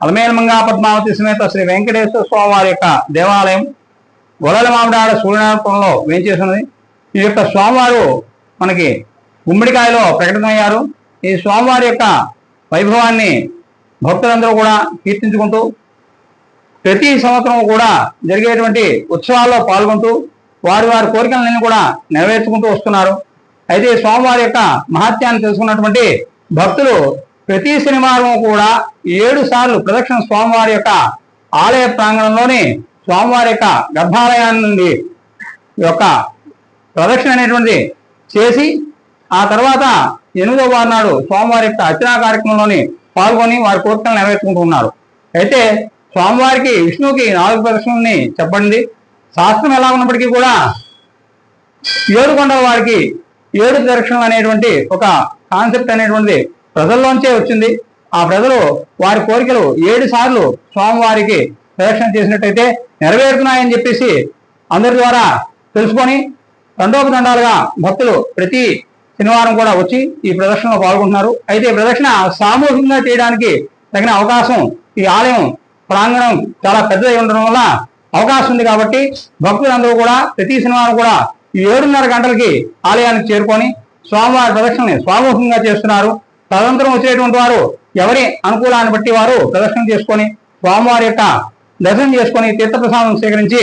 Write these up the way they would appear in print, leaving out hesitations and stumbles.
అలమేల్మంగా పద్మావతి సమేత శ్రీ వెంకటేశ్వర స్వామి వారి యొక్క దేవాలయం గొల్లల మామిడాడ సూర్యనారాయణపురంలో వేంచేసినది. ఈ యొక్క స్వామివారు మనకి గుమ్మడికాయలో ప్రకటనయ్యారు. ఈ స్వామివారి యొక్క వైభవాన్ని భక్తులందరూ కూడా కీర్తించుకుంటూ ప్రతి సంవత్సరం కూడా జరిగేటువంటి ఉత్సవాల్లో పాల్గొంటూ వారి వారి కోరికలన్నీ కూడా నెరవేర్చుకుంటూ వస్తున్నారు. అయితే స్వామివారి యొక్క మహత్యాన్ని తెలుసుకున్నటువంటి భక్తులు ప్రతి శనివారం కూడా 7 సార్లు ప్రదక్షిణ స్వామివారి యొక్క ఆలయ ప్రాంగణంలోని స్వామివారి యొక్క గర్భాలయాన్ని నుండి యొక్క ప్రదక్షిణ అనేటువంటిది చేసి ఆ తర్వాత 8వ వారం నాడు స్వామివారి యొక్క అర్చనా కార్యక్రమంలోని పాల్గొని వారి కోరికలను నెరవేర్చుకుంటూ ఉన్నారు. అయితే స్వామివారికి విష్ణువుకి 4 ప్రదక్షిణల్ని చెప్పండి. శాస్త్రం ఎలా ఉన్నప్పటికీ కూడా 7 కొండల వారికి 7 ప్రదక్షిణలు అనేటువంటి ఒక కాన్సెప్ట్ అనేటువంటిది ప్రజల్లోంచే వచ్చింది. ఆ ప్రజలు వారి కోరికలు 7 సార్లు స్వామివారికి ప్రదక్షిణ చేసినట్టయితే నెరవేరుతున్నాయని చెప్పేసి అందరి ద్వారా తెలుసుకొని తండోపతండాలుగా భక్తులు ప్రతి శనివారం కూడా వచ్చి ఈ ప్రదక్షిణలో పాల్గొంటున్నారు. అయితే ప్రదక్షిణ సామూహికంగా చేయడానికి తగిన అవకాశం ఈ ఆలయం ప్రాంగణం చాలా పెద్దదై ఉండడం వల్ల అవకాశం ఉంది. కాబట్టి భక్తులందరూ కూడా ప్రతి శనివారం కూడా 7:30 గంటలకి ఆలయానికి చేరుకొని స్వామివారి ప్రదక్షిణని సామూహికంగా చేస్తున్నారు. తదనంతరం వచ్చేటువంటి వారు ఎవరి అనుకూలాన్ని బట్టి వారు ప్రదర్శన చేసుకొని స్వామివారి యొక్క దర్శనం చేసుకొని తీర్థప్రసాదం స్వీకరించి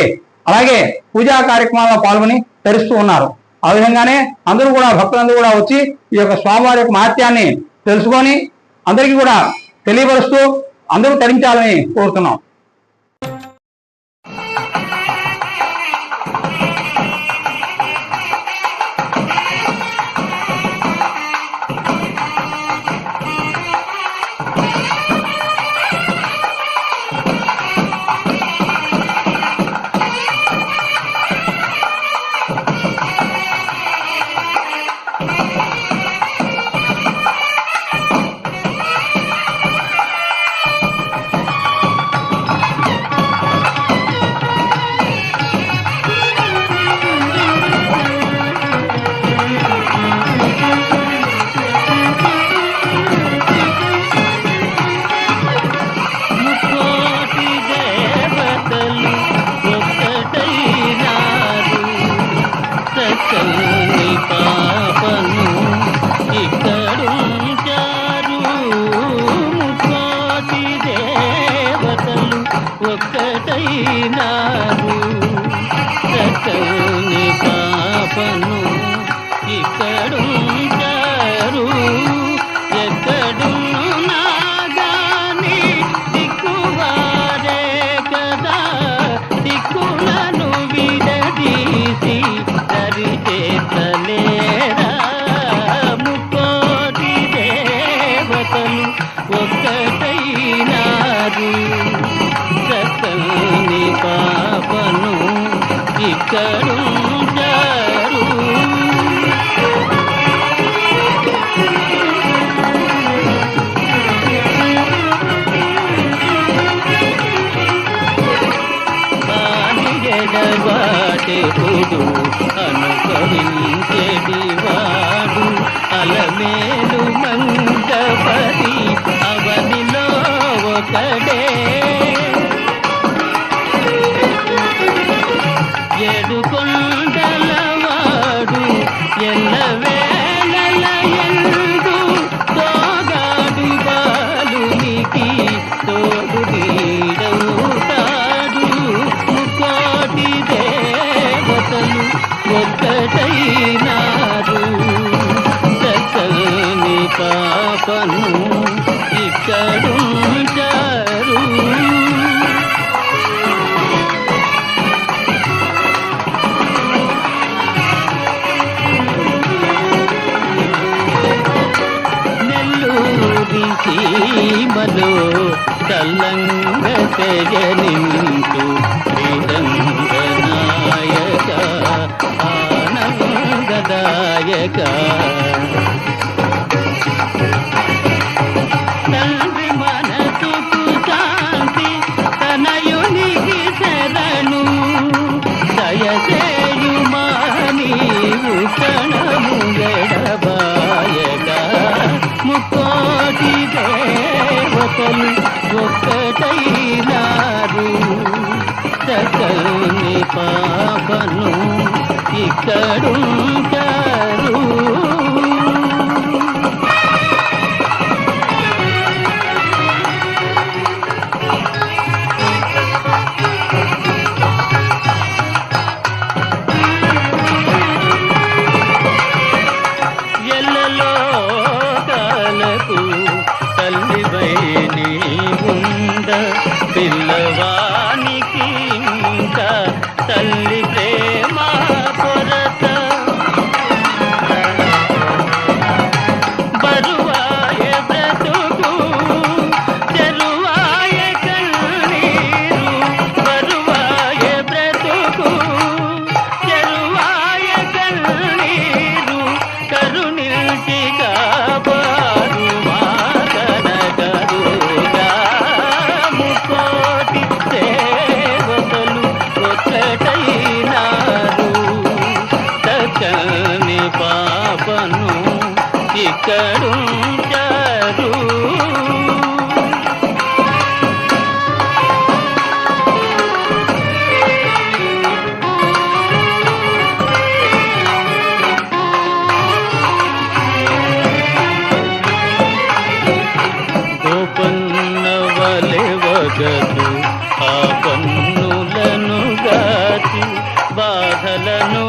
అలాగే పూజా కార్యక్రమాల్లో పాల్గొని తరిస్తూ ఉన్నారు. ఆ విధంగానే అందరూ కూడా భక్తులందరూ కూడా వచ్చి ఈ యొక్క స్వామివారి యొక్క మహత్యాన్ని తెలుసుకొని అందరికీ కూడా తెలియపరుస్తూ అందరూ తరించాలని కోరుతున్నాం. ఒక్కటైనారు సకని పాపను ఇక్కడుంటారు ఎక్కడున్నా గాని దిక్కువారే కదా దిక్కులను విడదీసి దరిచేతలేరా ముక్కోటి దేవతలు ఒక్కటైనారు సకని పాపను ఇక్కడుంటారు. వాటెప్పుడు అనుభవించేటివాడు అలమేలు మంగపతి అవనిలో ఒకడే ఏడుకొండలవాడు ఎల్లవేళల యందు తోగాడు బాలునికి తోడు నీడవుతాడు ముక్కోటి దేవతలు ఒక్కటైనారు సకని పాపను ఇక్కడుంటారు. సీమలో తల్లంగ తెగనింటూ శ్రీరంగనాయక ఆనందదాయక తండ్రి మనసుకు శాంతి తనయునికి శరణు దయచేయుమా నీవు క్షణము ఎడబాయ దేవతలు ఒక్కటైనారు సకని పాపను ఇక్కడుంటారు తల్లివై నీ ఉంద పిల్లవానికి ఇంకా తల్లి ప్రేమ కొరత బరువాయ బ్రతుకు చెరువాయ కన్నీరు బరువాయ బ్రతుకు చెరువాయ కన్నీరు కరుణించి కాపాడు చక్కని పాపను ఇక్కడుంటారు గోపన్నవలె వగదు ఆ పన్నులను గాచి బాధలను